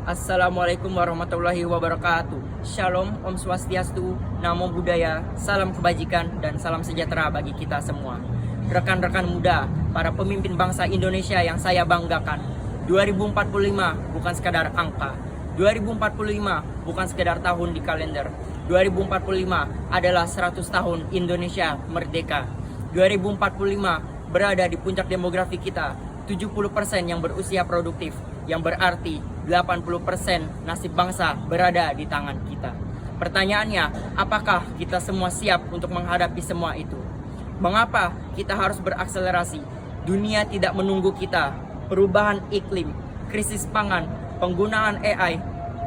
Assalamualaikum warahmatullahi wabarakatuh. Shalom, Om Swastiastu, Namo Buddhaya, salam kebajikan dan salam sejahtera bagi kita semua. Rekan-rekan muda, para pemimpin bangsa Indonesia yang saya banggakan, 2045 bukan sekadar angka, 2045 bukan sekadar tahun di kalender, 2045 adalah 100 tahun Indonesia merdeka. 2045 berada di puncak demografi kita, 70% yang berusia produktif, yang berarti 80% nasib bangsa berada di tangan kita. Pertanyaannya, apakah kita semua siap untuk menghadapi semua itu? Mengapa kita harus berakselerasi? Dunia tidak menunggu kita. Perubahan iklim, krisis pangan, penggunaan AI,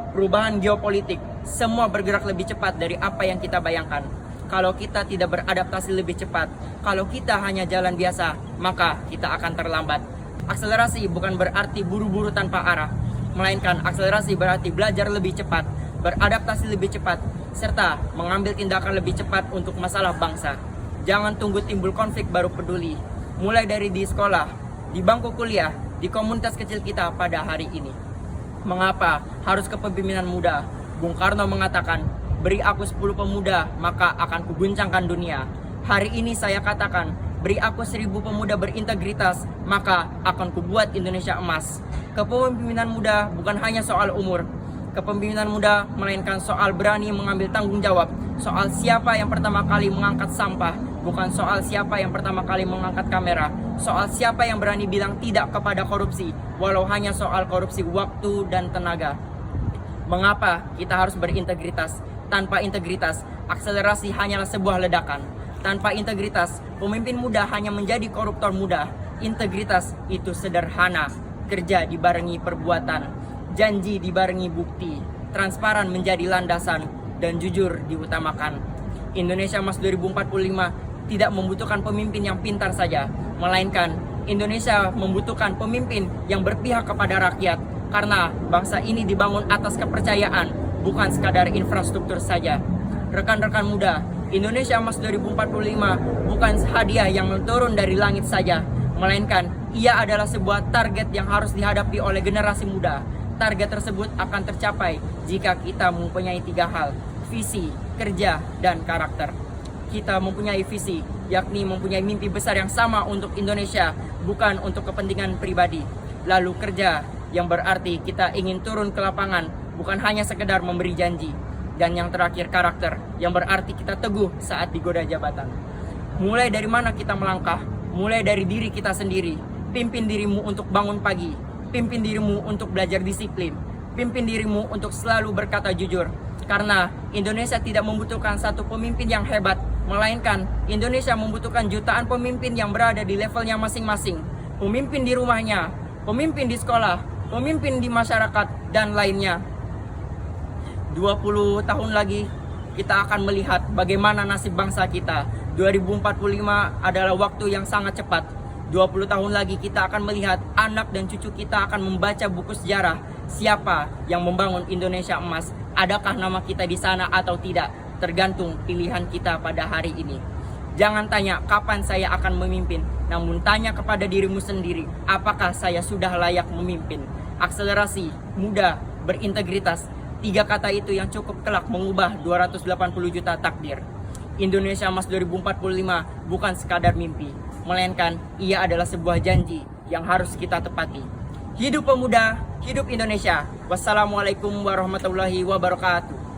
perubahan geopolitik, semua bergerak lebih cepat dari apa yang kita bayangkan. Kalau kita tidak beradaptasi lebih cepat, kalau kita hanya jalan biasa, maka kita akan terlambat. Akselerasi bukan berarti buru-buru tanpa arah, melainkan akselerasi berarti belajar lebih cepat, beradaptasi lebih cepat, serta mengambil tindakan lebih cepat untuk masalah bangsa. Jangan tunggu timbul konflik baru peduli. Mulai dari di sekolah, di bangku kuliah, di komunitas kecil kita pada hari ini. Mengapa harus kepemimpinan muda? Bung Karno mengatakan, beri aku 10 pemuda, maka akan kuguncangkan dunia. Hari ini saya katakan, beri aku 1000 pemuda berintegritas, maka akan kubuat Indonesia emas. Kepemimpinan muda bukan hanya soal umur. Kepemimpinan muda melainkan soal berani mengambil tanggung jawab. Soal siapa yang pertama kali mengangkat sampah, bukan soal siapa yang pertama kali mengangkat kamera. Soal siapa yang berani bilang tidak kepada korupsi, walau hanya soal korupsi waktu dan tenaga. Mengapa kita harus berintegritas? Tanpa integritas, akselerasi hanyalah sebuah ledakan. Tanpa integritas, pemimpin muda hanya menjadi koruptor muda. Integritas itu sederhana, kerja dibarengi perbuatan, janji dibarengi bukti, transparan menjadi landasan, dan jujur diutamakan. Indonesia Emas 2045 tidak membutuhkan pemimpin yang pintar saja, melainkan Indonesia membutuhkan pemimpin yang berpihak kepada rakyat, karena bangsa ini dibangun atas kepercayaan, bukan sekadar infrastruktur saja. Rekan-rekan muda, Indonesia Emas 2045 bukan hadiah yang turun dari langit saja, melainkan ia adalah sebuah target yang harus dihadapi oleh generasi muda. Target tersebut akan tercapai jika kita mempunyai 3 hal: visi, kerja, dan karakter. Kita mempunyai visi, yakni mempunyai mimpi besar yang sama untuk Indonesia, bukan untuk kepentingan pribadi. Lalu kerja, yang berarti kita ingin turun ke lapangan, bukan hanya sekedar memberi janji. Dan yang terakhir karakter, yang berarti kita teguh saat digoda jabatan. Mulai dari mana kita melangkah? Mulai dari diri kita sendiri. Pimpin dirimu untuk bangun pagi. Pimpin dirimu untuk belajar disiplin. Pimpin dirimu untuk selalu berkata jujur. Karena Indonesia tidak membutuhkan satu pemimpin yang hebat, melainkan Indonesia membutuhkan jutaan pemimpin yang berada di levelnya masing-masing. Pemimpin di rumahnya, pemimpin di sekolah, pemimpin di masyarakat, dan lainnya. 20 tahun lagi kita akan melihat bagaimana nasib bangsa kita. 2045 adalah waktu yang sangat cepat. 20 tahun lagi kita akan melihat anak dan cucu kita akan membaca buku sejarah siapa yang membangun Indonesia emas. Adakah nama kita di sana atau tidak, tergantung pilihan kita pada hari ini. Jangan tanya kapan saya akan memimpin, namun tanya kepada dirimu sendiri, apakah saya sudah layak memimpin. Akselerasi, muda, berintegritas, 3 kata itu yang cukup kelak mengubah 280 juta takdir. Indonesia Emas 2045 bukan sekadar mimpi, melainkan ia adalah sebuah janji yang harus kita tepati. Hidup pemuda, hidup Indonesia. Wassalamualaikum warahmatullahi wabarakatuh.